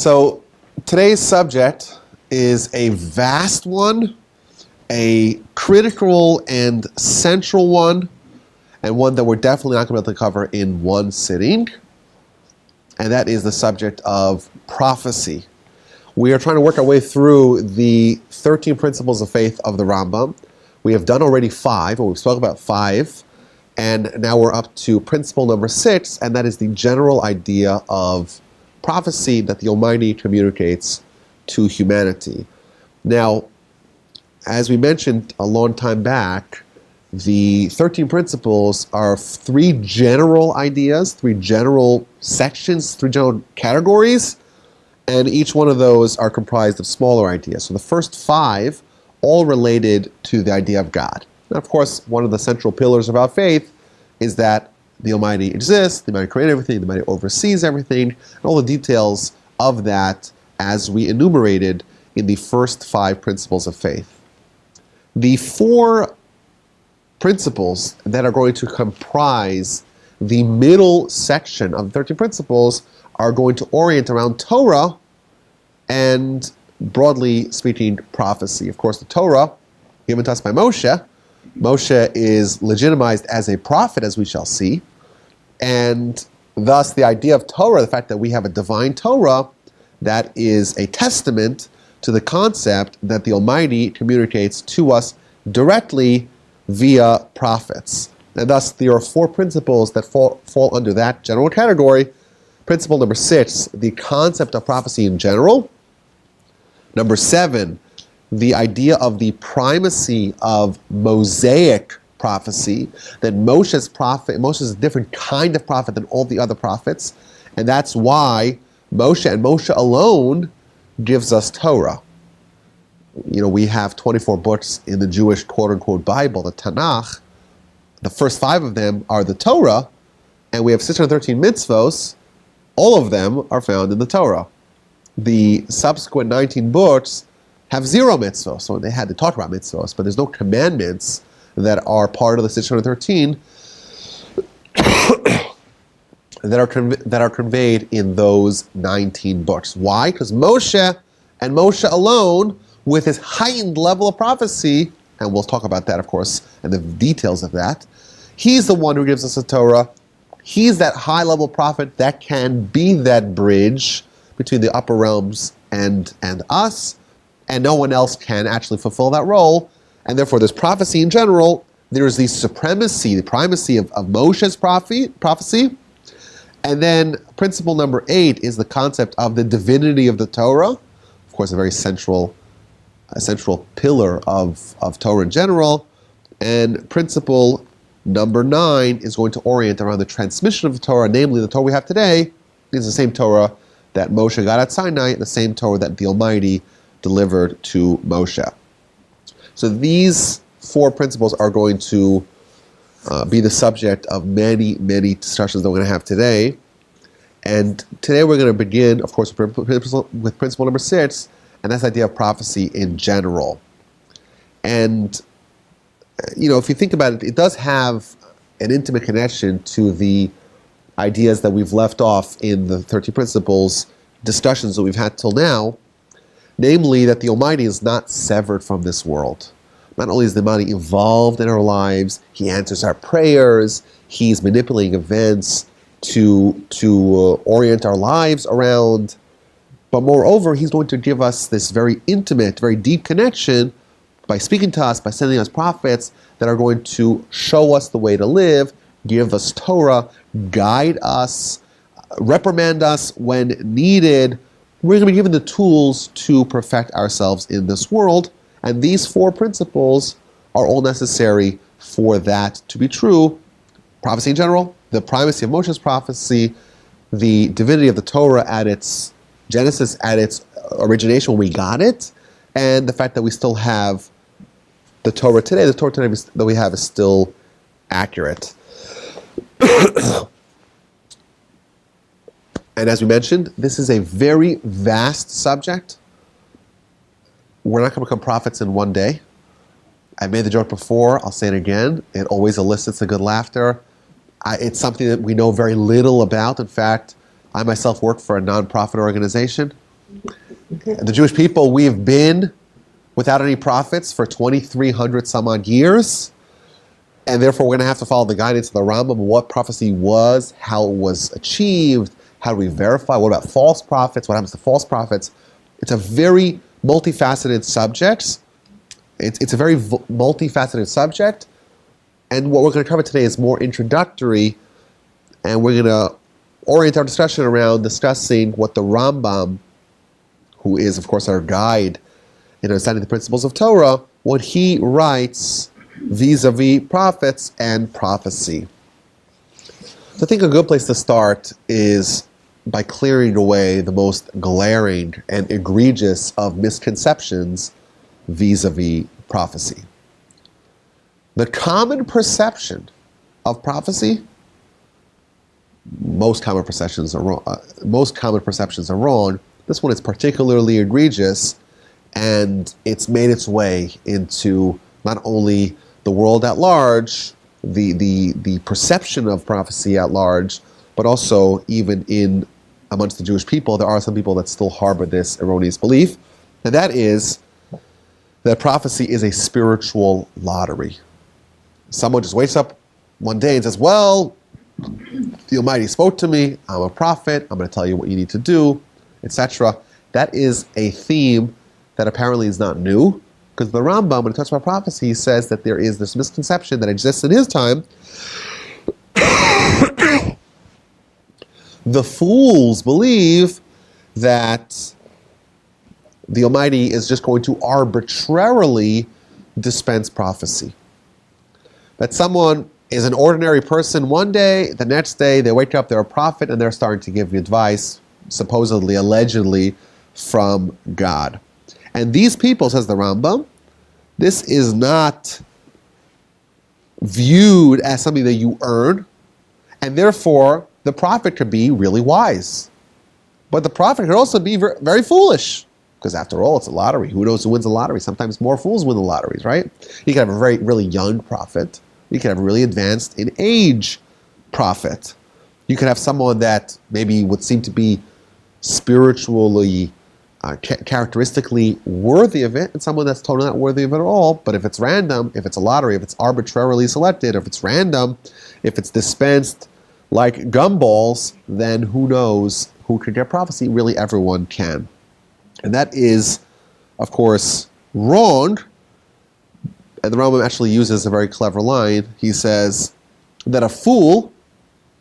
So today's subject is a vast one, a critical and central one, and one that we're definitely not going to be able to cover in one sitting, and that is the subject of prophecy. We are trying to work our way through the 13 principles of faith of the Rambam. We have done already 5, or we've spoken about 5, and now we're up to principle number 6, and that is the general idea of prophecy that the Almighty communicates to humanity. Now, as we mentioned a long time back, the 13 principles are 3 general ideas, 3 general sections, 3 general categories, and each one of those are comprised of smaller ideas. So the first 5 all related to the idea of God. Now, of course, one of the central pillars of our faith is that the Almighty exists, the Almighty created everything, the Almighty oversees everything, and all the details of that as we enumerated in the first 5 principles of faith. The 4 principles that are going to comprise the middle section of the 13 principles are going to orient around Torah and, broadly speaking, prophecy. Of course, the Torah, given to us by Moshe, Moshe is legitimized as a prophet, as we shall see, and thus the idea of Torah, the fact that we have a divine Torah, that is a testament to the concept that the Almighty communicates to us directly via prophets. And thus there are 4 principles that fall under that general category. Principle number 6, the concept of prophecy in general. Number 7, the idea of the primacy of Mosaic prophecy, that Moshe is a different kind of prophet than all the other prophets, and that's why Moshe and Moshe alone gives us Torah. You know, we have 24 books in the Jewish quote-unquote Bible, the Tanakh. The first 5 of them are the Torah, and we have 613 mitzvos. All of them are found in the Torah. The subsequent 19 books have 0 mitzvos, so they had to talk about mitzvos, but there's no commandments that are part of the 613 that are conveyed in those 19 books. Why? Because Moshe and Moshe alone, with his heightened level of prophecy, and we'll talk about that, of course, and the details of that, he's the one who gives us the Torah. He's that high-level prophet that can be that bridge between the upper realms and us, and no one else can actually fulfill that role, and therefore there's prophecy in general. There's the supremacy, the primacy of Moshe's prophecy, and then principle number 8 is the concept of the divinity of the Torah, of course a very central pillar of Torah in general, and principle number 9 is going to orient around the transmission of the Torah, namely the Torah we have today is the same Torah that Moshe got at Sinai, the same Torah that the Almighty delivered to Moshe. So these 4 principles are going to be the subject of many, many discussions that we're going to have today. And today we're going to begin, of course, with principle number 6, and that's the idea of prophecy in general. And, you know, if you think about it, it does have an intimate connection to the ideas that we've left off in the 13 principles discussions that we've had till now, namely that the Almighty is not severed from this world. Not only is the Almighty involved in our lives, He answers our prayers, He's manipulating events to orient our lives around, but moreover, He's going to give us this very intimate, very deep connection by speaking to us, by sending us prophets that are going to show us the way to live, give us Torah, guide us, reprimand us when needed. We're going to be given the tools to perfect ourselves in this world, and these 4 principles are all necessary for that to be true. Prophecy in general, the primacy of Moshe's prophecy, the divinity of the Torah at its genesis, at its origination when we got it, and the fact that we still have the Torah today. The Torah today that we have is still accurate. And as we mentioned, this is a very vast subject. We're not going to become prophets in one day. I've made the joke before, I'll say it again. It always elicits a good laughter. It's something that we know very little about. In fact, I myself work for a non-profit organization. The Jewish people, we've been without any prophets for 2,300 some odd years, and therefore we're going to have to follow the guidance of the Rambam, what prophecy was, how it was achieved, how do we verify, what about false prophets, what happens to false prophets. It's a very multifaceted subject. It's a very multifaceted subject, and what we're going to cover today is more introductory, and we're going to orient our discussion around discussing what the Rambam, who is, of course, our guide in understanding the principles of Torah, what he writes vis-a-vis prophets and prophecy. So I think a good place to start is by clearing away the most glaring and egregious of misconceptions vis-a-vis prophecy. The common perception of prophecy, most common perceptions are wrong. This one is particularly egregious, and it's made its way into not only the world at large, the perception of prophecy at large, but also even in amongst the Jewish people, there are some people that still harbor this erroneous belief, and that is that prophecy is a spiritual lottery. Someone just wakes up one day and says, well, the Almighty spoke to me, I'm a prophet, I'm going to tell you what you need to do, etc. That is a theme that apparently is not new, because the Rambam, when he talks about prophecy, he says that there is this misconception that exists in his time. The fools believe that the Almighty is just going to arbitrarily dispense prophecy. That someone is an ordinary person one day, the next day they wake up, they're a prophet, and they're starting to give you advice, supposedly, allegedly, from God. And these people, says the Rambam, this is not viewed as something that you earn, and therefore the prophet could be really wise. But the prophet could also be very, very foolish, because after all, it's a lottery. Who knows who wins the lottery? Sometimes more fools win the lotteries, right? You could have a really young prophet. You could have a really advanced in age prophet. You could have someone that maybe would seem to be spiritually, characteristically worthy of it, and someone that's totally not worthy of it at all. But if it's random, if it's a lottery, if it's arbitrarily selected, if it's random, if it's dispensed like gumballs, then who knows who can get prophecy? Really, everyone can. And that is, of course, wrong. And the Rambam actually uses a very clever line. He says that a fool,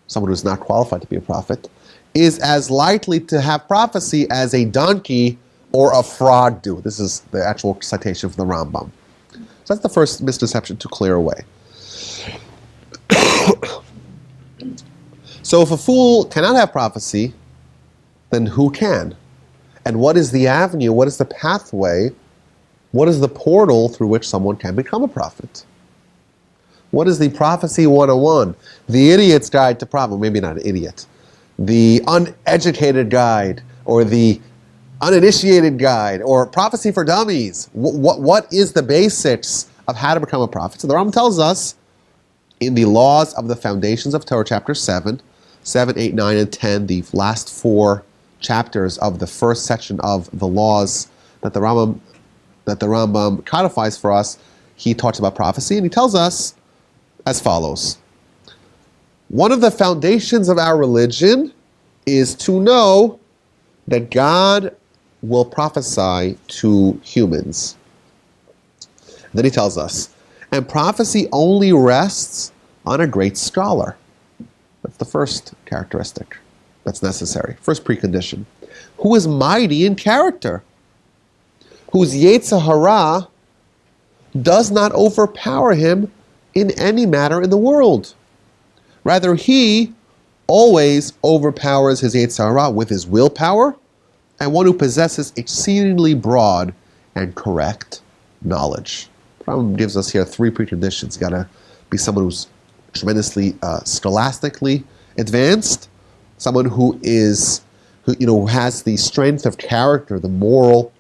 someone who's not qualified to be a prophet, is as likely to have prophecy as a donkey or a frog do. This is the actual citation from the Rambam. So that's the first misconception to clear away. So if a fool cannot have prophecy, then who can? And what is the avenue, what is the pathway, what is the portal through which someone can become a prophet? What is the Prophecy 101? The idiot's guide to prophecy. Well, maybe not an idiot. The uneducated guide, or the uninitiated guide, or prophecy for dummies. What is the basics of how to become a prophet? So the Rambam tells us in the Laws of the Foundations of Torah, chapter 7, 8, 9, and 10, the last 4 chapters of the first section of the laws that the Rambam codifies for us, he talks about prophecy, and he tells us as follows. One of the foundations of our religion is to know that God will prophesy to humans. Then he tells us, and prophecy only rests on a great scholar. That's the first characteristic that's necessary, first precondition. Who is mighty in character, whose Yetzer Hara does not overpower him in any matter in the world. Rather, he always overpowers his Yetzer Hara with his willpower, and one who possesses exceedingly broad and correct knowledge. The Rambam gives us here 3 preconditions. You got to be someone who's tremendously scholastically advanced, someone who has the strength of character, the moral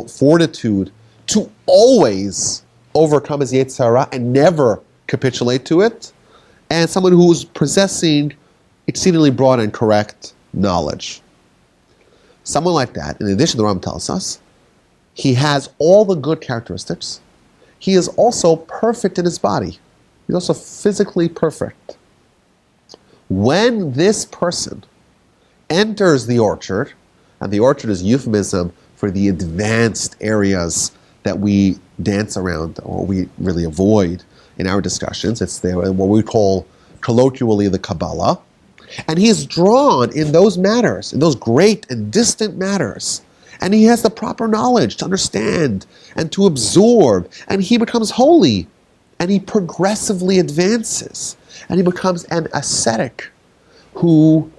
fortitude to always overcome his Yetzer Hara and never capitulate to it, and someone who's possessing exceedingly broad and correct knowledge. someone like that, in addition, the Rambam tells us, he has all the good characteristics. He is also perfect in his body. He's also physically perfect. When this person enters the orchard, and the orchard is euphemism for the advanced areas that we dance around or we really avoid in our discussions. It's what we call colloquially the Kabbalah. And he is drawn in those matters, in those great and distant matters. And he has the proper knowledge to understand and to absorb. And he becomes holy. And he progressively advances. And he becomes an ascetic who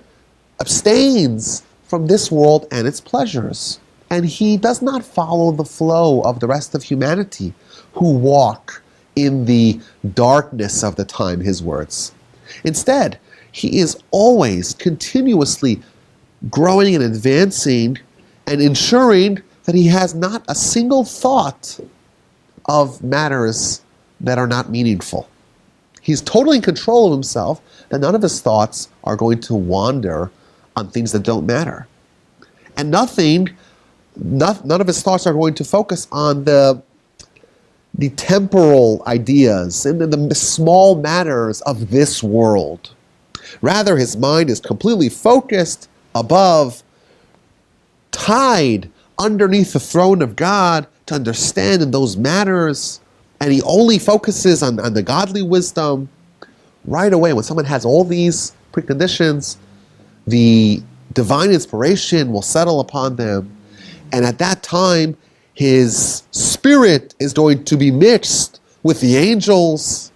abstains from this world and its pleasures. And he does not follow the flow of the rest of humanity who walk in the darkness of the time, his words. Instead, he is always continuously growing and advancing and ensuring that he has not a single thought of matters that are not meaningful. He's totally in control of himself, that none of his thoughts are going to wander on things that don't matter. And none of his thoughts are going to focus on the temporal ideas and the small matters of this world. Rather, his mind is completely focused above, tied underneath the throne of God to understand in those matters, and he only focuses on the godly wisdom. Right away, when someone has all these preconditions, the divine inspiration will settle upon them, and at that time, his spirit is going to be mixed with the angels.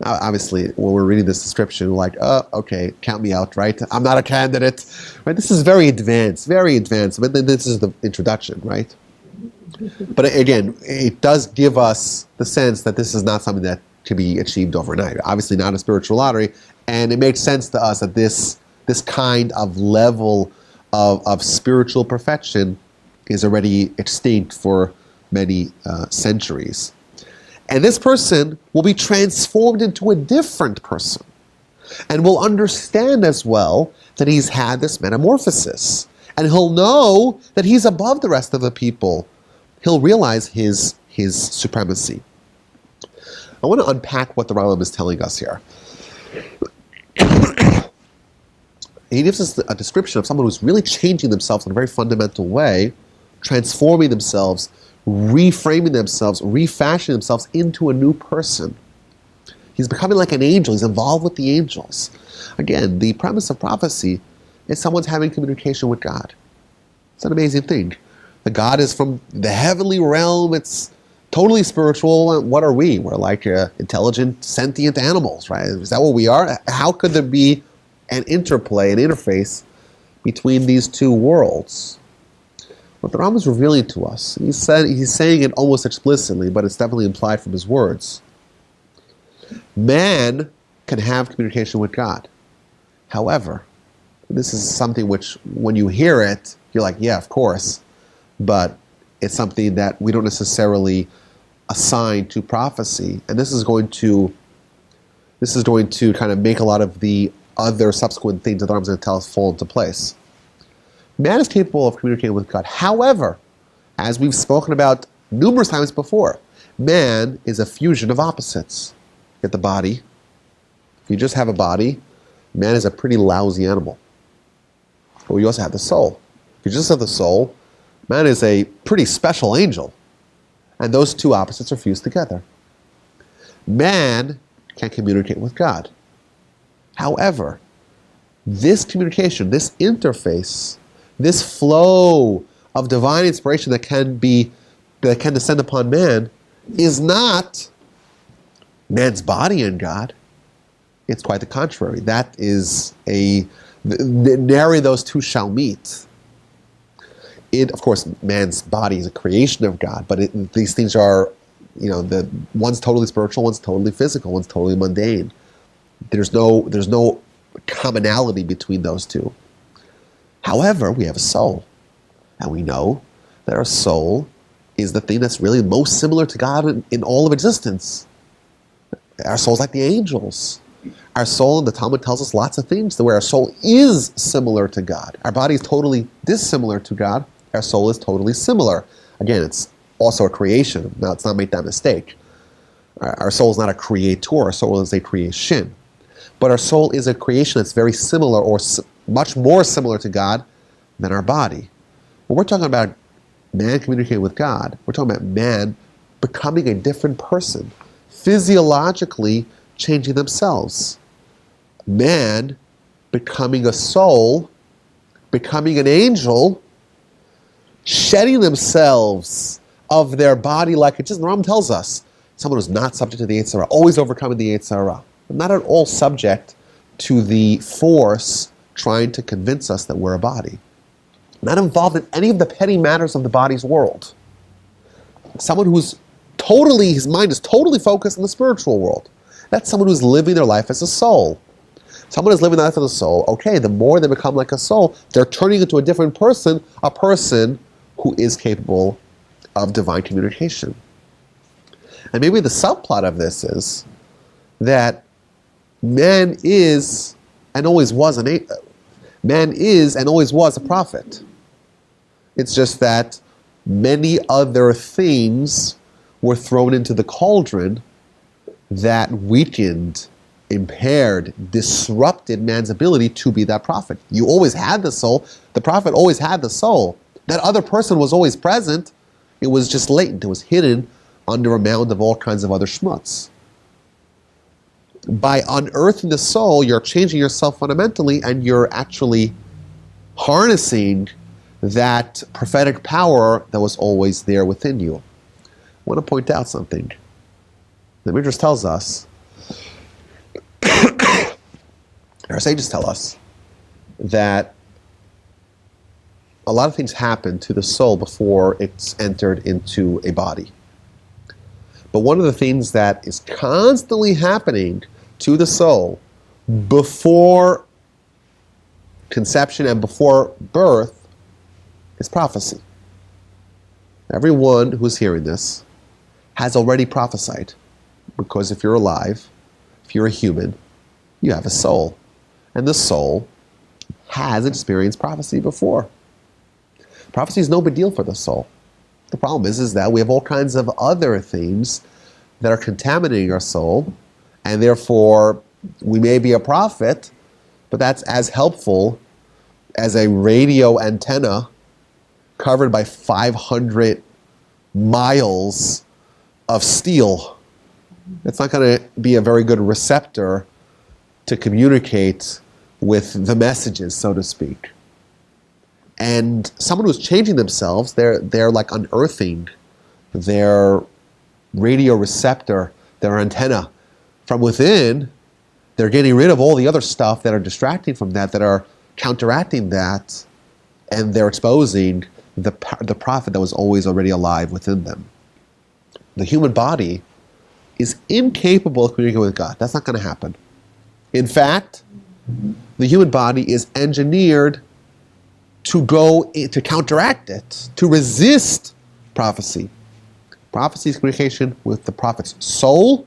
Obviously, when we're reading this description, we're like, okay, count me out, right? I'm not a candidate, right? This is very advanced, but then this is the introduction, right? But again, it does give us the sense that this is not something that can be achieved overnight. Obviously not a spiritual lottery, and it makes sense to us that this kind of level of spiritual perfection is already extinct for many centuries. And this person will be transformed into a different person and will understand as well that he's had this metamorphosis. And he'll know that he's above the rest of the people. He'll realize his supremacy. I want to unpack what the Rambam is telling us here. He gives us a description of someone who's really changing themselves in a very fundamental way, transforming themselves, reframing themselves, refashioning themselves into a new person. He's becoming like an angel. He's involved with the angels. Again, the premise of prophecy is someone's having communication with God. It's an amazing thing. The God is from the heavenly realm. It's totally spiritual. And what are we? We're like intelligent, sentient animals, right? Is that what we are? How could there be an interplay, an interface between these two worlds? What the Rambam is revealing to us, he's saying it almost explicitly, but it's definitely implied from his words. Man can have communication with God. However, this is something which, when you hear it, you're like, yeah, of course, but it's something that we don't necessarily assign to prophecy, and this is going to kind of make a lot of the other subsequent things that the Rambam is going to tell us fall into place. Man is capable of communicating with God. However, as we've spoken about numerous times before, man is a fusion of opposites. Get the body. If you just have a body, man is a pretty lousy animal. But we also have the soul. If you just have the soul, man is a pretty special angel. And those two opposites are fused together. Man can communicate with God. However, this communication, this interface, this flow of divine inspiration that can descend upon man is not man's body in God. It's quite the contrary. That is nary those two shall meet. Of course, man's body is a creation of God, but these things are, one's totally spiritual, one's totally physical, one's totally mundane. There's no commonality between those two. However, we have a soul, and we know that our soul is the thing that's really most similar to God in all of existence. Our soul's like the angels. Our soul, and the Talmud tells us lots of things where our soul is similar to God. Our body is totally dissimilar to God. Our soul is totally similar. Again, it's also a creation. Now, let's not make that mistake. Our soul is not a creator. Our soul is a creation. But our soul is a creation that's very similar, or much more similar to God than our body. When we're talking about man communicating with God, we're talking about man becoming a different person, physiologically changing themselves. Man becoming a soul, becoming an angel, shedding themselves of their body, like it just, the Rambam tells us, someone who's not subject to the Yetzer Hara, always overcoming the Yetzer Hara, not at all subject to the force trying to convince us that we're a body. Not involved in any of the petty matters of the body's world. Someone who's totally, his mind is totally focused on the spiritual world. That's someone who's living their life as a soul. Someone who's living their life as a soul, okay, the more they become like a soul, they're turning into a different person, a person who is capable of divine communication. And maybe the subplot of this is that man is and always was a prophet. It's just that many other things were thrown into the cauldron that weakened, impaired, disrupted man's ability to be that prophet. You always had the soul. The prophet always had the soul. That other person was always present. It was just latent. It was hidden under a mound of all kinds of other schmutz. By unearthing the soul, you're changing yourself fundamentally, and you're actually harnessing that prophetic power that was always there within you. I want to point out something. The Midrash tells us, our sages tell us, that a lot of things happen to the soul before it's entered into a body. But one of the things that is constantly happening to the soul before conception and before birth is prophecy. Everyone who's hearing this has already prophesied, because if you're alive, if you're a human, you have a soul. And the soul has experienced prophecy before. Prophecy is no big deal for the soul. The problem is that we have all kinds of other things that are contaminating our soul, and therefore we may be a prophet, but that's as helpful as a radio antenna covered by 500 miles of steel. It's not going to be a very good receptor to communicate with the messages, so to speak. And someone who's changing themselves, they're like unearthing their radio receptor, their antenna from within. They're getting rid of all the other stuff that are distracting from that are counteracting that, and they're exposing the prophet that was always already alive within them. The human body is incapable of communicating with God. That's not going to happen. In fact, the human body is engineered to counteract it, to resist prophecy. Prophecy is communication with the prophet's soul.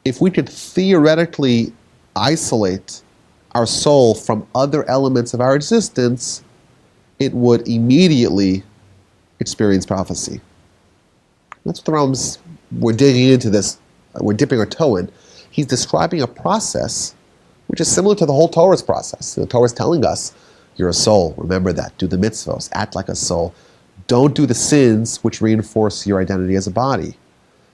If we could theoretically isolate our soul from other elements of our existence, it would immediately experience prophecy. That's what the Rambam's, we're digging into this, we're dipping our toe in. He's describing a process which is similar to the whole Torah's process. The Torah is telling us, you're a soul, remember that, do the mitzvos, act like a soul. Don't do the sins which reinforce your identity as a body.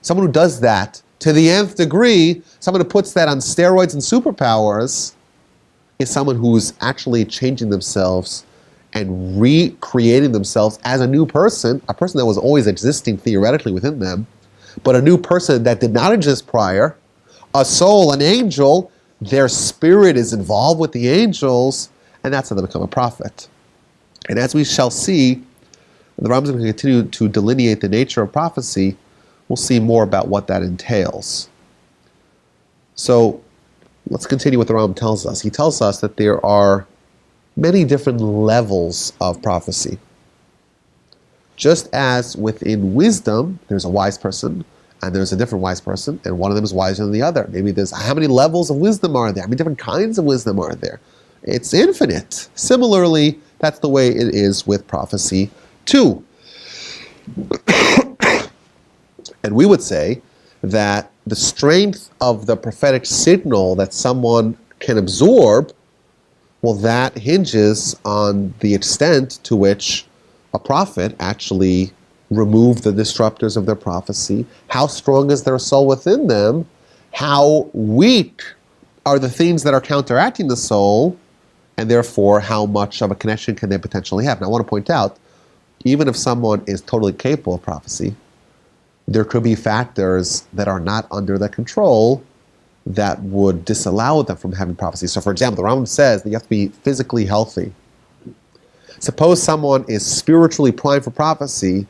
Someone who does that to the nth degree, someone who puts that on steroids and superpowers, is someone who's actually changing themselves and recreating themselves as a new person, a person that was always existing theoretically within them, but a new person that did not exist prior, a soul, an angel, their spirit is involved with the angels, and that's how they become a prophet. And as we shall see, the Rambam is going to continue to delineate the nature of prophecy. We'll see more about what that entails. So let's continue what the Rambam tells us. He tells us that there are many different levels of prophecy. Just as within wisdom, there's a wise person, and there's a different wise person, and one of them is wiser than the other. Maybe there's, how many levels of wisdom are there? How many different kinds of wisdom are there? It's infinite. Similarly, that's the way it is with prophecy too. And we would say that the strength of the prophetic signal that someone can absorb, well, that hinges on the extent to which a prophet actually removed the disruptors of their prophecy. How strong is their soul within them? How weak are the things that are counteracting the soul? And therefore, how much of a connection can they potentially have? Now, I want to point out, even if someone is totally capable of prophecy, there could be factors that are not under their control that would disallow them from having prophecy. So, for example, the Rambam says that you have to be physically healthy. Suppose someone is spiritually primed for prophecy,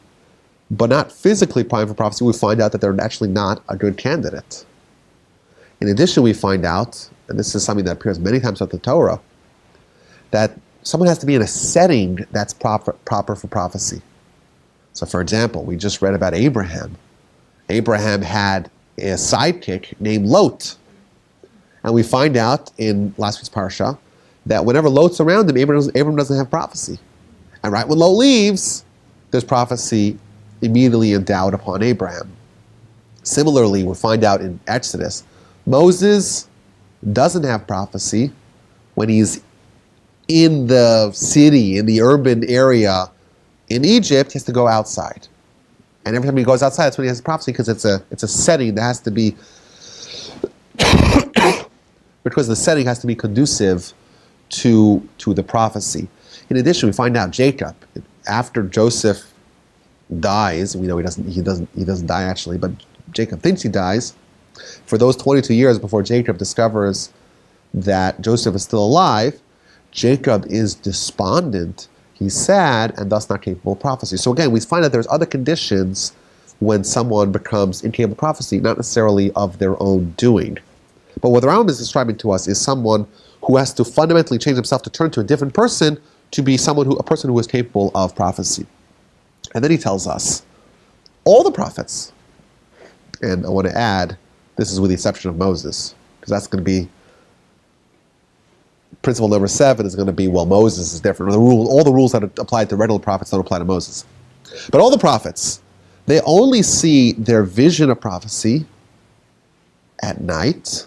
but not physically primed for prophecy, we find out that they're actually not a good candidate. In addition, we find out, and this is something that appears many times throughout the Torah, that someone has to be in a setting that's proper for prophecy. So, for example, we just read about Abraham. Abraham had a sidekick named Lot. And we find out in last week's parsha that whenever Lot's around him, Abraham doesn't have prophecy. And right when Lot leaves, there's prophecy immediately endowed upon Abraham. Similarly, we find out in Exodus, Moses doesn't have prophecy when he's in the city, in the urban area in Egypt. He has to go outside. And every time he goes outside, that's when he has prophecy, because it's a setting that has to be, because the setting has to be conducive to the prophecy. In addition, we find out Jacob, after Joseph dies, we know he doesn't die actually, but Jacob thinks he dies. For those 22 years before Jacob discovers that Joseph is still alive, Jacob is despondent, he's sad, and thus not capable of prophecy. So again, we find that there's other conditions when someone becomes incapable of prophecy, not necessarily of their own doing. But what the Rambam is describing to us is someone who has to fundamentally change himself to turn to a different person to be a person who is capable of prophecy. And then he tells us, all the prophets, and I want to add, this is with the exception of Moses, because that's going to be principle number 7 is going to be, well, Moses is different. All the rules that apply to regular prophets don't apply to Moses. But all the prophets, they only see their vision of prophecy at night,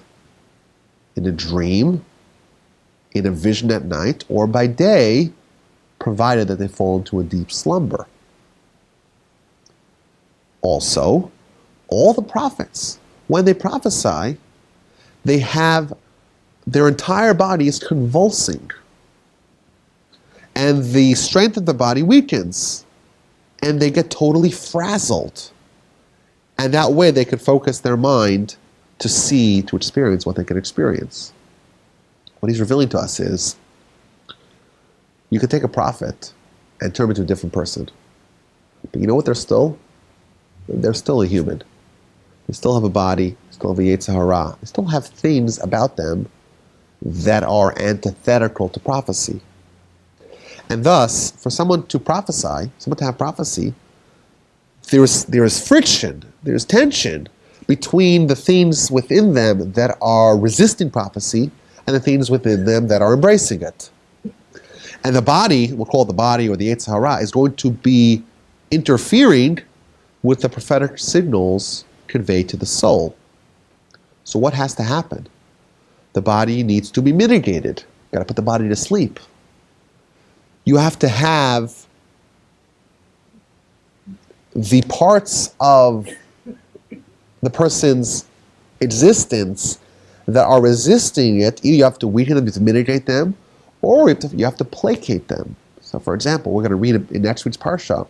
in a dream, in a vision at night, or by day, provided that they fall into a deep slumber. Also, all the prophets, when they prophesy, they have their entire body is convulsing, and the strength of the body weakens, and they get totally frazzled. And that way they can focus their mind to experience what they can experience. What he's revealing to us is, you could take a prophet and turn him into a different person. But you know what they're still? They're still a human. They still have a body, still have a Yetzer Hara. They still have things about them that are antithetical to prophecy. And thus, for someone to prophesy, someone to have prophecy, there is friction, there's tension between the things within them that are resisting prophecy and the things within them that are embracing it. And the body, we'll call it the body or the Yetzer Hara, is going to be interfering with the prophetic signals conveyed to the soul. So what has to happen? The body needs to be mitigated. You've got to put the body to sleep. You have to have the parts of the person's existence that are resisting it. Either you have to weaken them to mitigate them, or you have to placate them. So, for example, we're going to read in next week's parsha,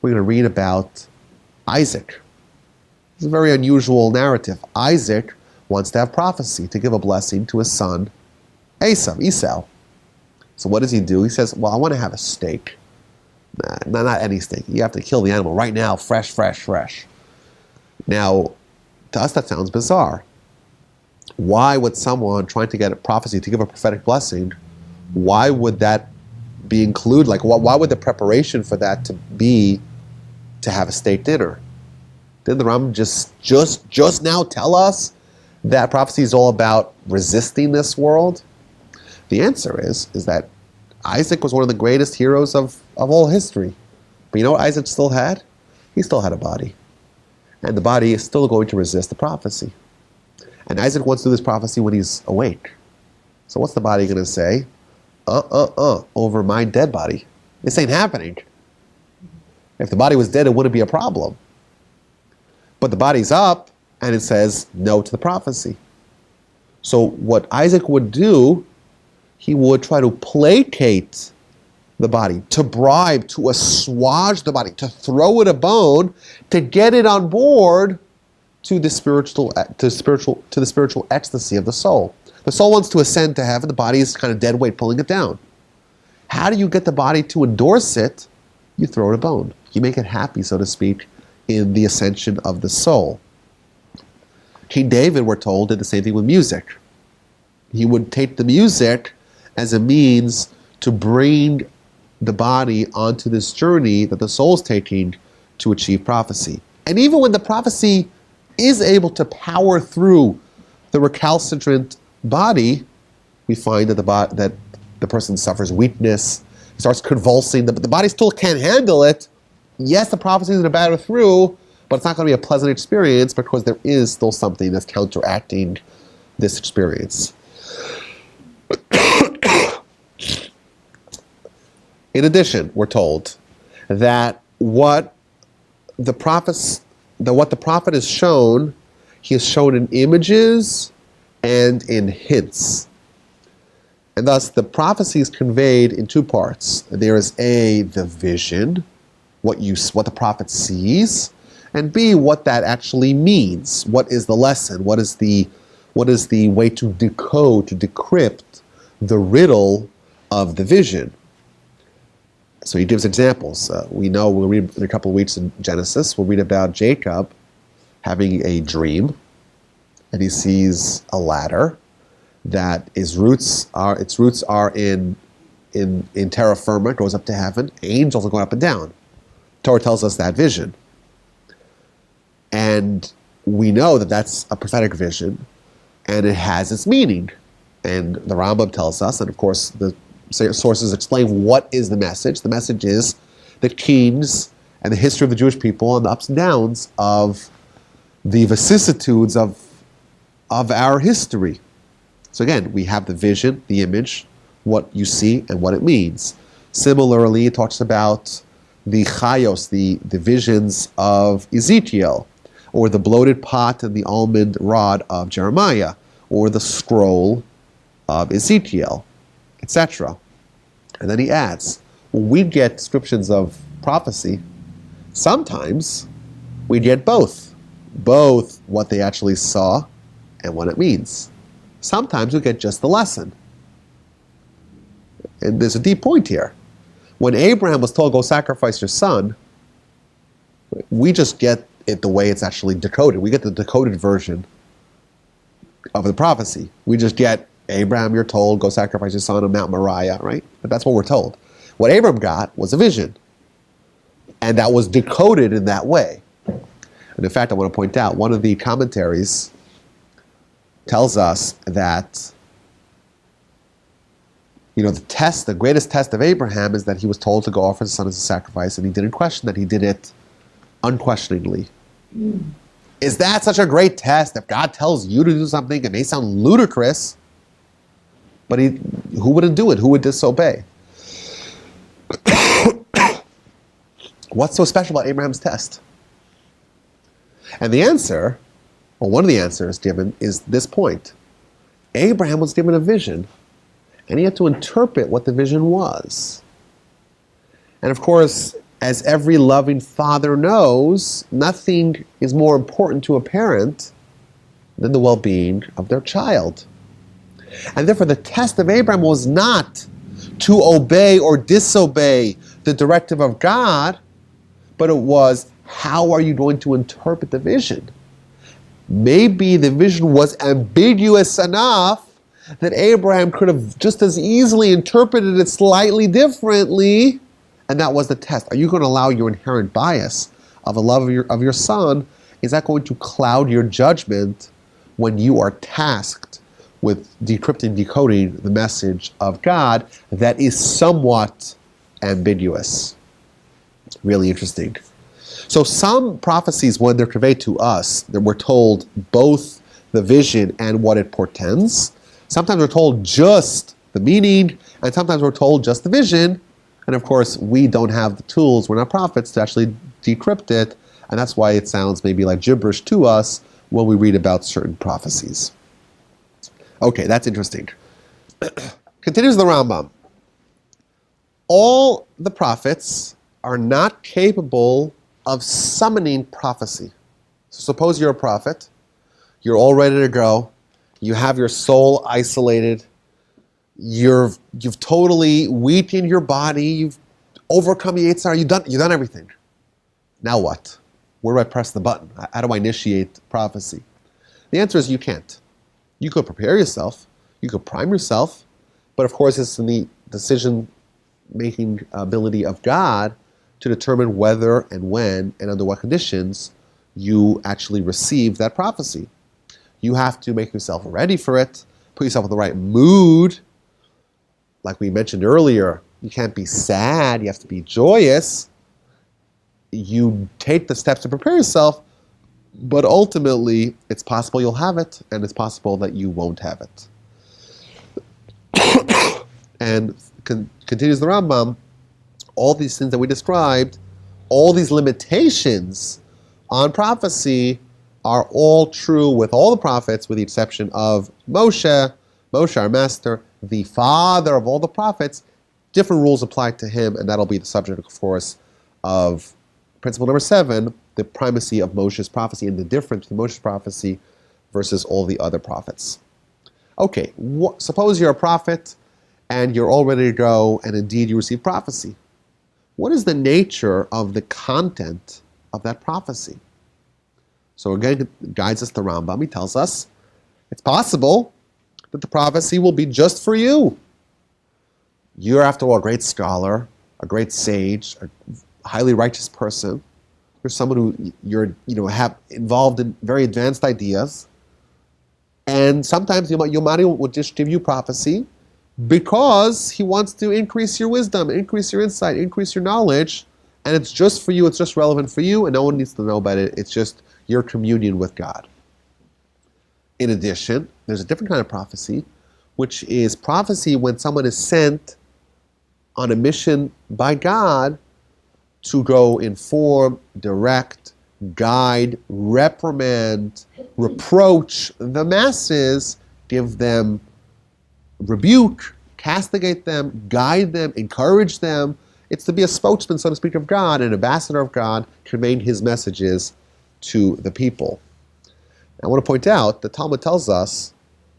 we're going to read about Isaac. It's a very unusual narrative. Isaac wants to have prophecy, to give a blessing to his son Esau. So what does he do? He says, well, I want to have a steak. Not any steak. You have to kill the animal right now, fresh. Now, to us that sounds bizarre. Why would someone trying to get a prophecy, to give a prophetic blessing, why would that be included? Like, why would the preparation for that to be to have a steak dinner? Didn't the Rambam just now tell us that prophecy is all about resisting this world? The answer is that Isaac was one of the greatest heroes of all history. But you know what Isaac still had? He still had a body. And the body is still going to resist the prophecy. And Isaac wants to do this prophecy when he's awake. So what's the body going to say? Over my dead body. This ain't happening. If the body was dead, it wouldn't be a problem. But the body's up, and it says no to the prophecy. So what Isaac would do, he would try to placate the body, to bribe, to assuage the body, to throw it a bone, to get it on board to the spiritual ecstasy of the soul. The soul wants to ascend to heaven. The body is kind of dead weight pulling it down. How do you get the body to endorse it? You throw it a bone. You make it happy, so to speak, in the ascension of the soul. King David, we're told, did the same thing with music. He would take the music as a means to bring the body onto this journey that the soul's taking to achieve prophecy. And even when the prophecy is able to power through the recalcitrant body, we find that the person suffers weakness, starts convulsing, the body still can't handle it. Yes, the prophecy is going to batter through, but it's not going to be a pleasant experience because there is still something that's counteracting this experience. In addition, we're told that what the prophet is shown, he is shown in images and in hints. And thus the prophecy is conveyed in two parts. There is A, the vision, what the prophet sees, and B, what that actually means. What is the lesson? What is the way to decode, to decrypt the riddle of the vision? So he gives examples. We know, we'll read in a couple of weeks in Genesis, we'll read about Jacob having a dream, and he sees a ladder that its roots are in terra firma, goes up to heaven. Angels are going up and down. Torah tells us that vision. And we know that that's a prophetic vision, and it has its meaning. And the Rambam tells us, and of course the sources explain what is the message. The message is the kings and the history of the Jewish people and the ups and downs of the vicissitudes of our history. So again, we have the vision, the image, what you see and what it means. Similarly, it talks about the chayos, the visions of Ezekiel, or the bloated pot and the almond rod of Jeremiah, or the scroll of Ezekiel, etc. And then he adds, when we get descriptions of prophecy, sometimes we get both what they actually saw and what it means. Sometimes we get just the lesson. And there's a deep point here. When Abraham was told, go sacrifice your son, we just get it the way it's actually decoded. We get the decoded version of the prophecy. We just get, Abraham, you're told, go sacrifice your son on Mount Moriah, right? But that's what we're told. What Abraham got was a vision. And that was decoded in that way. And in fact, I want to point out, one of the commentaries tells us that, the greatest test of Abraham is that he was told to go offer his son as a sacrifice, and he didn't question that. He did it unquestioningly. Is that such a great test? If God tells you to do something, it may sound ludicrous, but who wouldn't do it? Who would disobey? What's so special about Abraham's test? And the answer, or one of the answers given, is this point. Abraham was given a vision, and he had to interpret what the vision was. And of course, as every loving father knows, nothing is more important to a parent than the well-being of their child. And therefore, the test of Abraham was not to obey or disobey the directive of God, but it was, how are you going to interpret the vision? Maybe the vision was ambiguous enough that Abraham could have just as easily interpreted it slightly differently, and that was the test. Are you going to allow your inherent bias of a love of your son is that going to cloud your judgment when you are tasked with decrypting, decoding the message of God that is somewhat ambiguous? Really interesting. So some prophecies, when they're conveyed to us, that we're told both the vision and what it portends. Sometimes we're told just the meaning, and sometimes we're told just the vision. And of course, we don't have the tools, we're not prophets, to actually decrypt it, and that's why it sounds maybe like gibberish to us when we read about certain prophecies. Okay, that's interesting. Continues the Rambam. All the prophets are not capable of summoning prophecy. So suppose you're a prophet, you're all ready to go, you have your soul isolated, you've totally weakened your body, you've overcome the Yetzer Hara, you've done everything. Now what? Where do I press the button? How do I initiate prophecy? The answer is you can't. You could prepare yourself, you could prime yourself, but of course it's in the decision-making ability of God to determine whether and when and under what conditions you actually receive that prophecy. You have to make yourself ready for it, put yourself in the right mood. Like we mentioned earlier, you can't be sad, you have to be joyous. You take the steps to prepare yourself, but ultimately it's possible you'll have it, and it's possible that you won't have it. And continues the Rambam, all these things that we described, all these limitations on prophecy are all true with all the prophets, with the exception of Moshe, our master, the father of all the prophets. Different rules apply to him, and that'll be the subject, of course, of principle number 7, the primacy of Moshe's prophecy and the difference between Moshe's prophecy versus all the other prophets. Okay, suppose you're a prophet and you're all ready to go, and indeed you receive prophecy. What is the nature of the content of that prophecy? So again, it guides us the Rambam. He tells us it's possible that the prophecy will be just for you. You're, after all, a great scholar, a great sage, a highly righteous person. You're someone who have involved in very advanced ideas, and sometimes Almighty will just give you prophecy because He wants to increase your wisdom, increase your insight, increase your knowledge, and it's just for you. It's just relevant for you, and no one needs to know about it. It's just your communion with God. In addition, there's a different kind of prophecy, which is prophecy when someone is sent on a mission by God to go inform, direct, guide, reprimand, reproach the masses, give them rebuke, castigate them, guide them, encourage them. It's to be a spokesman, so to speak, of God, an ambassador of God, conveying His messages to the people. I want to point out the Talmud tells us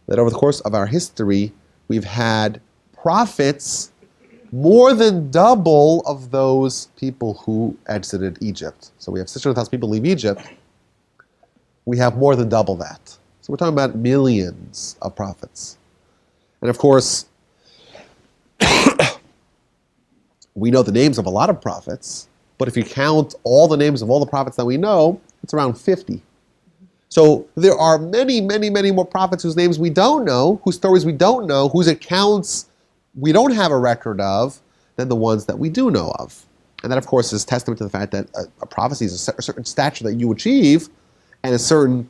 that over the course of our history, we've had prophets more than double of those people who exited Egypt. So we have 600,000 people leave Egypt. We have more than double that. So we're talking about millions of prophets. And of course, we know the names of a lot of prophets, but if you count all the names of all the prophets that we know, it's around 50. So there are many, many, many more prophets whose names we don't know, whose stories we don't know, whose accounts we don't have a record of, than the ones that we do know of. And that, of course, is testament to the fact that a prophecy is a certain stature that you achieve and a certain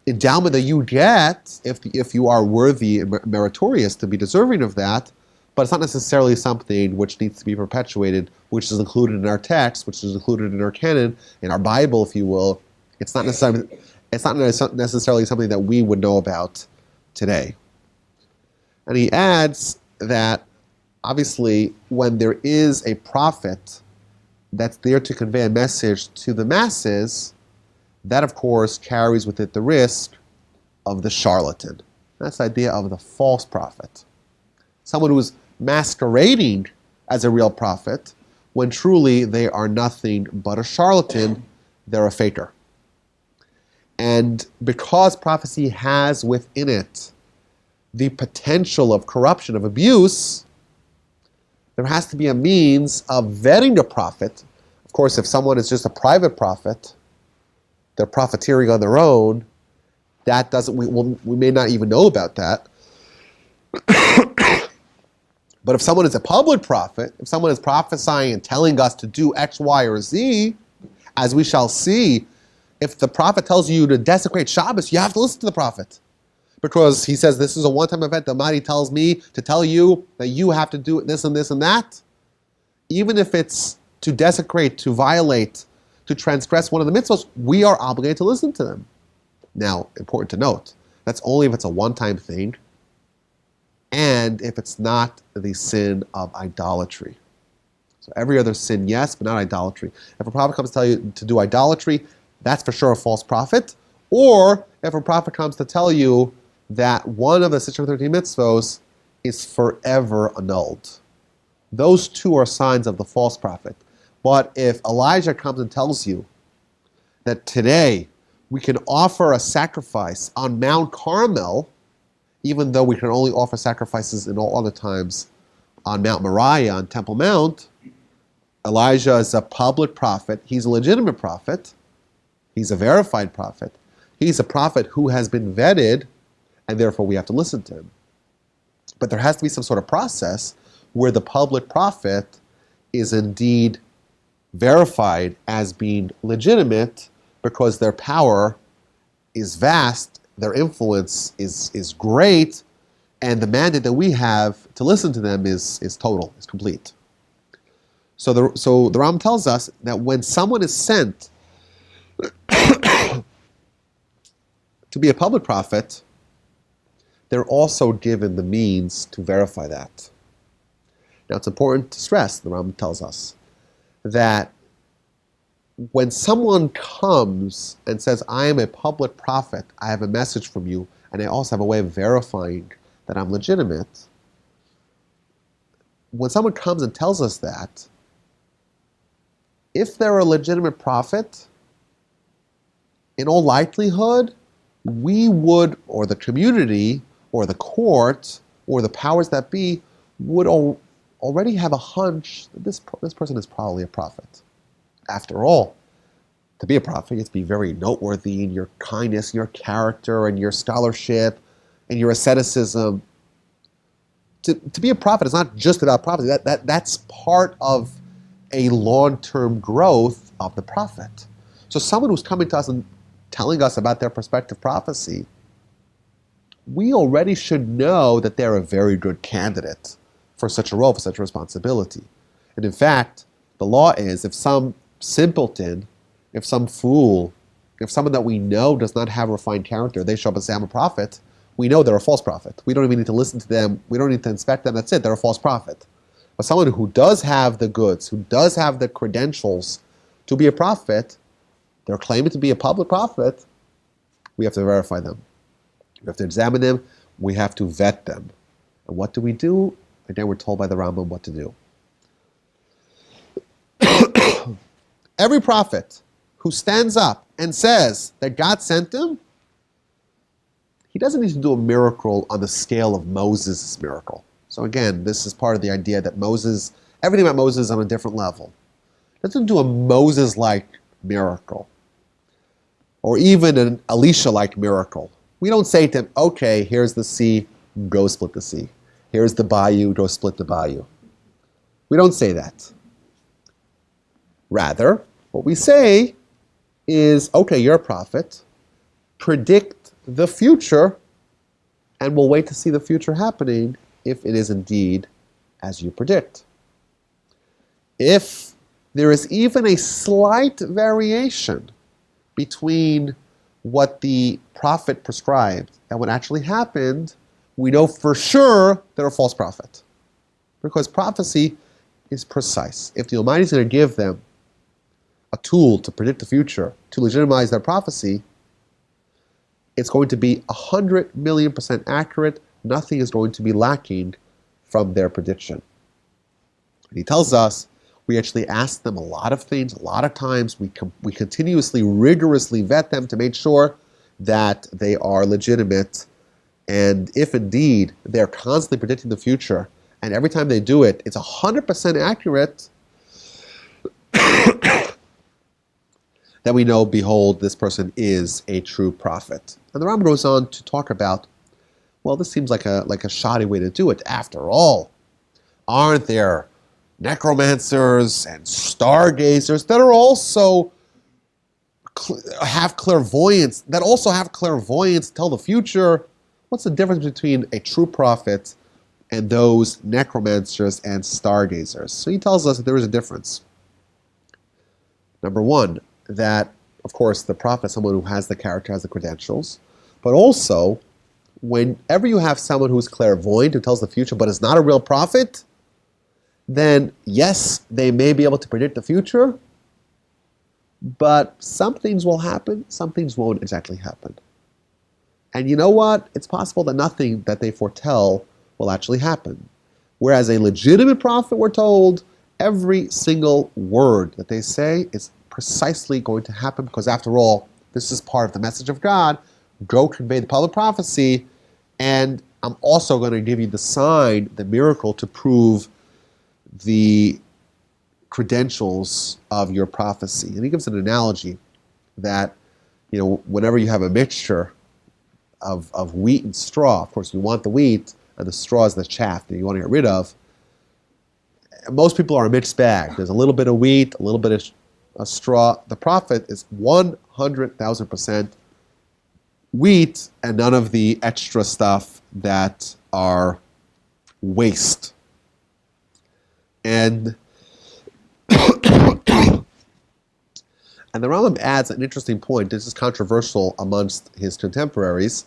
endowment that you get if you are worthy and meritorious to be deserving of that, but it's not necessarily something which needs to be perpetuated, which is included in our text, which is included in our canon, in our Bible, if you will. It's not necessarily something that we would know about today. And he adds that, obviously, when there is a prophet that's there to convey a message to the masses, that, of course, carries with it the risk of the charlatan. That's the idea of the false prophet. Someone who is masquerading as a real prophet, when truly they are nothing but a charlatan, they're a faker. And because prophecy has within it the potential of corruption, of abuse, there has to be a means of vetting the prophet. Of course, if someone is just a private prophet, they're profiteering on their own, that doesn't, we may not even know about that. But if someone is a public prophet, if someone is prophesying and telling us to do X, Y, or Z, as we shall see, if the prophet tells you to desecrate Shabbos, you have to listen to the prophet. Because he says this is a one-time event. The Almighty tells me to tell you that you have to do this and this and that. Even if it's to desecrate, to violate, to transgress one of the mitzvahs, we are obligated to listen to them. Now, important to note, that's only if it's a one-time thing and if it's not the sin of idolatry. So every other sin, yes, but not idolatry. If a prophet comes to tell you to do idolatry, that's for sure a false prophet. Or if a prophet comes to tell you that one of the 613 mitzvahs is forever annulled. Those two are signs of the false prophet. But if Elijah comes and tells you that today we can offer a sacrifice on Mount Carmel, even though we can only offer sacrifices in all other times on Mount Moriah, on Temple Mount, Elijah is a public prophet. He's a legitimate prophet. He's a verified prophet. He's a prophet who has been vetted, and therefore we have to listen to him. But there has to be some sort of process where the public prophet is indeed verified as being legitimate because their power is vast, their influence is great, and the mandate that we have to listen to them is total, is complete. So the Rambam tells us that when someone is sent to be a public prophet, they're also given the means to verify that. Now it's important to stress, the Rambam tells us, that when someone comes and says, I am a public prophet, I have a message from you, and I also have a way of verifying that I'm legitimate, when someone comes and tells us that, if they're a legitimate prophet, in all likelihood, we would, or the community, or the court, or the powers that be, would already have a hunch that this person is probably a prophet. After all, to be a prophet, you have to be very noteworthy in your kindness, your character, and your scholarship, and your asceticism. To be a prophet is not just about prophecy. That's part of a long-term growth of the prophet. So someone who's coming to us and telling us about their prospective prophecy, we already should know that they're a very good candidate for such a role, for such a responsibility. And in fact, the law is if some simpleton, if some fool, if someone that we know does not have refined character, they show up and say, I'm a prophet, we know they're a false prophet. We don't even need to listen to them. We don't need to inspect them. That's it. They're a false prophet. But someone who does have the goods, who does have the credentials to be a prophet, they're claiming to be a public prophet, we have to verify them. We have to examine them. We have to vet them. And what do we do? Again, we're told by the Rambam what to do. Every prophet who stands up and says that God sent him, he doesn't need to do a miracle on the scale of Moses' miracle. So again, this is part of the idea that Moses, everything about Moses is on a different level. He doesn't do a Moses-like miracle, or even an Elisha-like miracle. We don't say to him, okay, here's the sea, go split the sea. Here's the bayou, go split the bayou. We don't say that. Rather, what we say is, okay, you're a prophet, predict the future, and we'll wait to see the future happening if it is indeed as you predict. If there is even a slight variation between what the prophet prescribed and what actually happened, we know for sure they're a false prophet. Because prophecy is precise. If the Almighty is going to give them a tool to predict the future, to legitimize their prophecy, it's going to be 100,000,000% accurate. Nothing is going to be lacking from their prediction. And he tells us, we actually ask them a lot of things, a lot of times. We continuously, rigorously vet them to make sure that they are legitimate. And if indeed they're constantly predicting the future, and every time they do it, it's 100% accurate, then we know, behold, this person is a true prophet. And the Rambam goes on to talk about, well, this seems like a shoddy way to do it. After all, aren't there necromancers and stargazers that are also have clairvoyance, tell the future? What's the difference between a true prophet and those necromancers and stargazers? So he tells us that there is a difference. Number one, that, of course, the prophet is someone who has the character, has the credentials, but also, whenever you have someone who's clairvoyant, who tells the future, but is not a real prophet, then yes, they may be able to predict the future, but some things will happen, some things won't exactly happen. And you know what? It's possible that nothing that they foretell will actually happen. Whereas a legitimate prophet, we're told, every single word that they say is precisely going to happen, because after all, this is part of the message of God. Go convey the public prophecy, and I'm also going to give you the sign, the miracle, to prove the credentials of your prophecy. And he gives an analogy that, whenever you have a mixture of wheat and straw, of course you want the wheat, and the straw is the chaff that you want to get rid of. Most people are a mixed bag. There's a little bit of wheat, a little bit of straw. The prophet is 100,000% wheat and none of the extra stuff that are waste. And and the Rambam adds an interesting point. This is controversial amongst his contemporaries,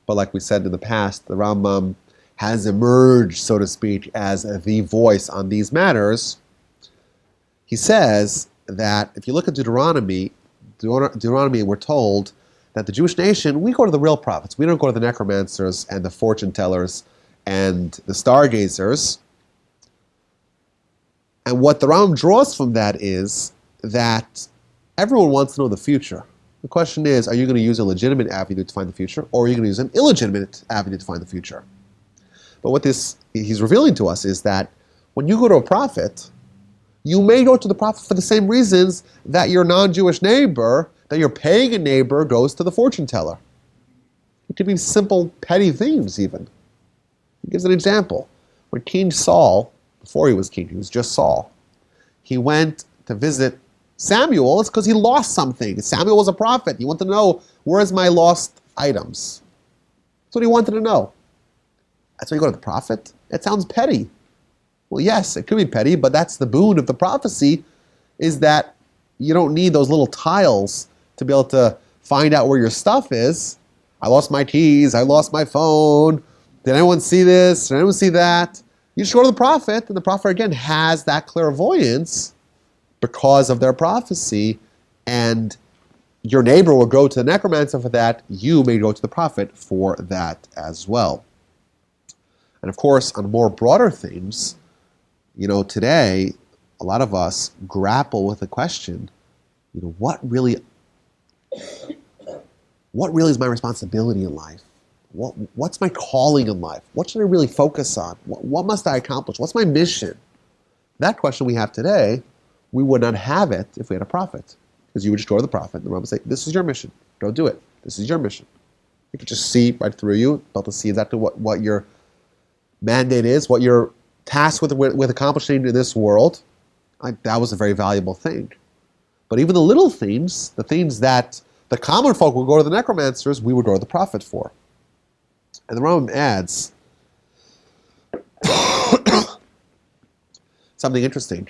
but like we said in the past, the Rambam has emerged, so to speak, as the voice on these matters. He says that if you look at Deuteronomy, we're told that the Jewish nation, we go to the real prophets. We don't go to the necromancers and the fortune tellers and the stargazers. And what the Rambam draws from that is that everyone wants to know the future. The question is, are you going to use a legitimate avenue to find the future, or are you going to use an illegitimate avenue to find the future? But what he's revealing to us is that when you go to a prophet, you may go to the prophet for the same reasons that your non-Jewish neighbor, that your pagan neighbor goes to the fortune teller. It could be simple, petty things even. He gives an example. When King Saul, before he was king, he was just Saul, he went to visit Samuel. It's because he lost something. Samuel was a prophet. He wanted to know, where's my lost items? That's what he wanted to know. That's why you go to the prophet? It sounds petty. Well, yes, it could be petty, but that's the boon of the prophecy, is that you don't need those little tiles to be able to find out where your stuff is. I lost my keys. I lost my phone. Did anyone see this? Did anyone see that? You just go to the prophet, and the prophet, again, has that clairvoyance because of their prophecy, and your neighbor will go to the necromancer for that. You may go to the prophet for that as well. And of course, on more broader themes, today, a lot of us grapple with the question, what really is my responsibility in life? What's my calling in life? What should I really focus on? What must I accomplish? What's my mission? That question we have today, we would not have it if we had a prophet. Because you would just go to the prophet and the Rabbi would say, this is your mission. Go do it. This is your mission. You could just see right through you, be able to see exactly what your mandate is, what you're tasked with accomplishing in this world. That was a very valuable thing. But even the little things, the things that the common folk would go to the necromancers, we would go to the prophet for. And the Rambam adds something interesting.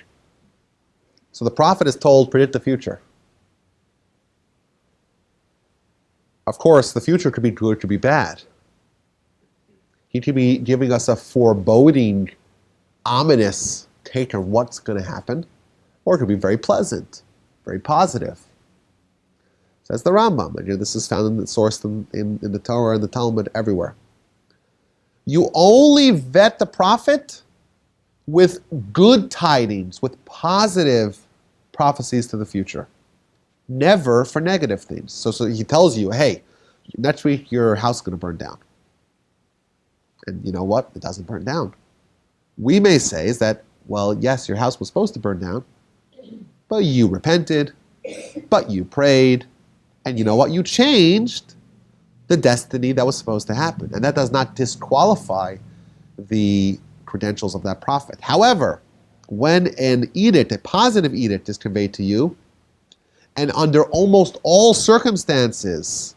So the prophet is told, predict the future. Of course, the future could be good, could be bad. He could be giving us a foreboding, ominous take on what's going to happen, or it could be very pleasant, very positive. Says the Rambam. Again, this is found sourced in the Torah and the Talmud everywhere. You only vet the prophet with good tidings, with positive prophecies to the future. Never for negative things. So he tells you, hey, next week your house is going to burn down. And you know what? It doesn't burn down. We may say is that, well, yes, your house was supposed to burn down, but you repented, But you prayed, and you know what? You changed the destiny that was supposed to happen. And that does not disqualify the credentials of that prophet. However, when an edict, a positive edict, is conveyed to you, and under almost all circumstances,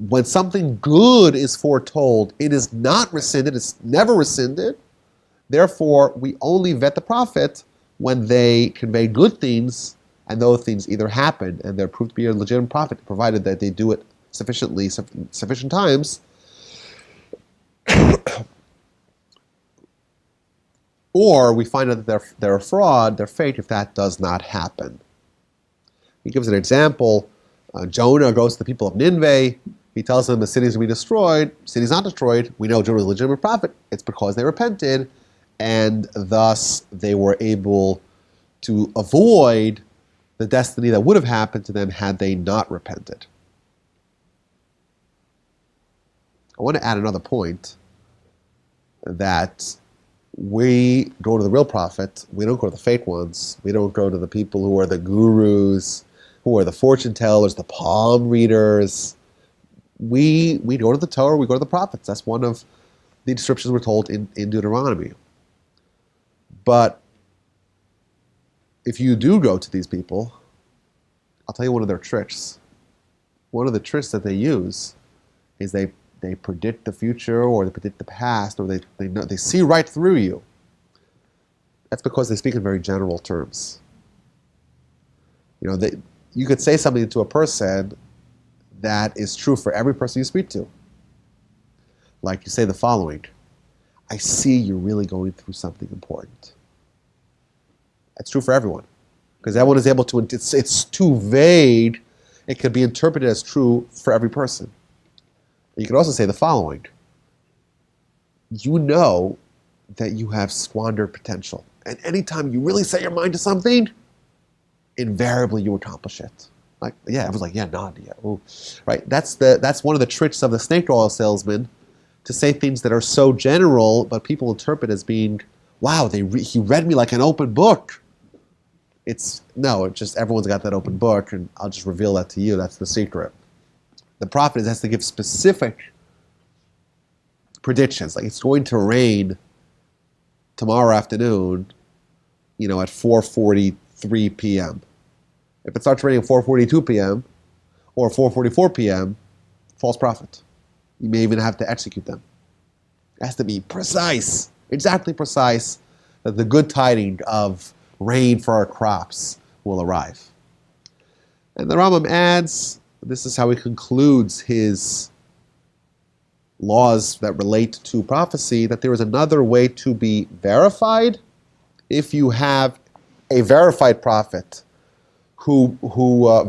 when something good is foretold, it is not rescinded, it's never rescinded. Therefore, we only vet the prophet when they convey good things, and those things either happen and they're proved to be a legitimate prophet, provided that they do it sufficient times, or we find out that they're a fraud, they're fake, if that does not happen. He gives an example. Jonah goes to the people of Nineveh. He tells them the city is going to be destroyed. The city is not destroyed. We know Jonah is a legitimate prophet. It's because they repented, and thus they were able to avoid the destiny that would have happened to them had they not repented. I want to add another point, that we go to the real prophet. We don't go to the fake ones. We don't go to the people who are the gurus, who are the fortune tellers, the palm readers. We go to the Torah, we go to the prophets. That's one of the descriptions we're told in Deuteronomy. But if you do go to these people, I'll tell you one of their tricks. One of the tricks that they use is they predict the future, or they predict the past, or they see right through you. That's because they speak in very general terms. You could say something to a person that is true for every person you speak to. Like you say the following: I see you're really going through something important. That's true for everyone, because everyone is able to, it's too vague, it could be interpreted as true for every person. You could also say the following: you know that you have squandered potential, and anytime you really set your mind to something, invariably you accomplish it. Like, yeah, I was like, yeah, nod, yeah, ooh. Right? That's one of the tricks of the snake oil salesman, to say things that are so general, but people interpret as being, wow, he read me like an open book. It's just everyone's got that open book, and I'll just reveal that to you. That's the secret. The prophet has to give specific predictions, like it's going to rain tomorrow afternoon, at 4:43 p.m. If it starts raining at 4:42 p.m. or 4:44 p.m., false prophet. You may even have to execute them. It has to be precise, exactly precise, that the good tidings of rain for our crops will arrive. And the Rambam adds, this is how he concludes his laws that relate to prophecy, that there is another way to be verified. If you have a verified prophet who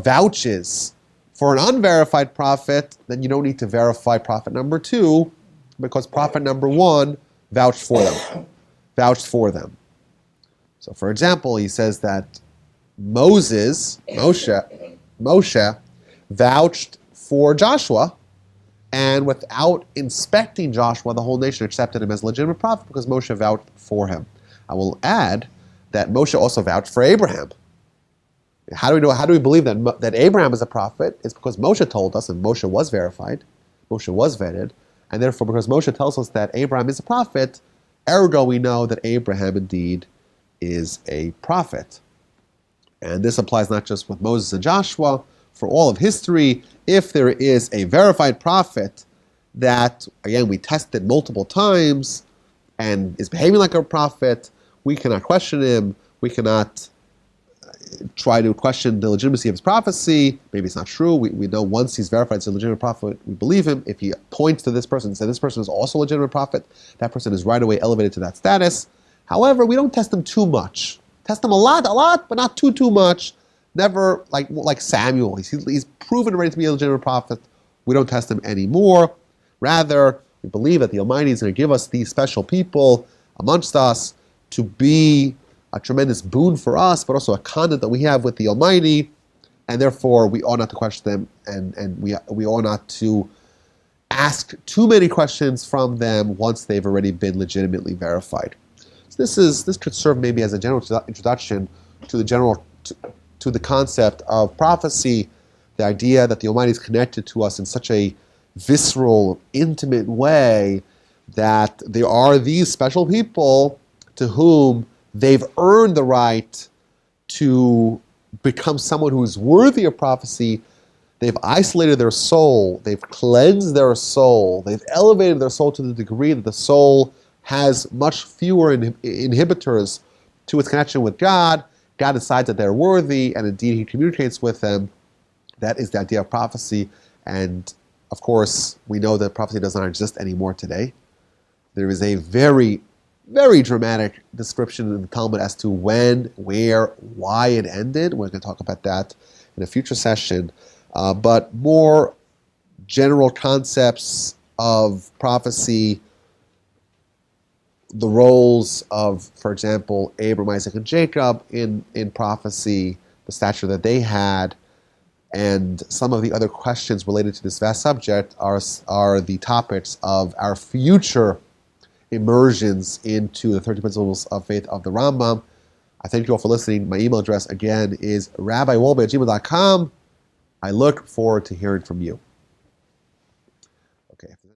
vouches for an unverified prophet, then you don't need to verify prophet number 2, because prophet number 1 vouched for them. So, for example, he says that Moshe vouched for Joshua, and without inspecting Joshua, the whole nation accepted him as a legitimate prophet because Moshe vouched for him. I will add that Moshe also vouched for Abraham. How do we know? How do we believe that Abraham is a prophet? It's because Moshe told us, and Moshe was verified, Moshe was vetted, and therefore, because Moshe tells us that Abraham is a prophet, ergo we know that Abraham indeed is a prophet. And this applies not just with Moses and Joshua. For all of history, if there is a verified prophet that, again, we tested multiple times and is behaving like a prophet, we cannot question him. We cannot try to question the legitimacy of his prophecy. Maybe it's not true. We know once he's verified as a legitimate prophet, we believe him. If he points to this person and says this person is also a legitimate prophet, that person is right away elevated to that status. However, we don't test them too much. Test them a lot, but not too much. Never like Samuel. He's proven ready to be a legitimate prophet. We don't test him anymore. Rather, we believe that the Almighty is going to give us these special people amongst us to be a tremendous boon for us, but also a conduit that we have with the Almighty, and therefore we ought not to question them, and we ought not to ask too many questions from them once they've already been legitimately verified. So this could serve maybe as a general introduction to the general to the concept of prophecy, the idea that the Almighty is connected to us in such a visceral, intimate way that there are these special people to whom they've earned the right to become someone who is worthy of prophecy. They've isolated their soul, they've cleansed their soul, they've elevated their soul to the degree that the soul has much fewer inhibitors to its connection with God. God decides that they're worthy, and indeed He communicates with them. That is the idea of prophecy. And of course, we know that prophecy does not exist anymore today. There is a very, very dramatic description in the Talmud as to when, where, why it ended. We're going to talk about that in a future session. But more general concepts of prophecy, the roles of, for example, Abraham, Isaac, and Jacob in prophecy, the stature that they had, and some of the other questions related to this vast subject are the topics of our future immersions into the 30 Principles of Faith of the Rambam. I thank you all for listening. My email address, again, is rabbiwolbe@gmail.com. I look forward to hearing from you.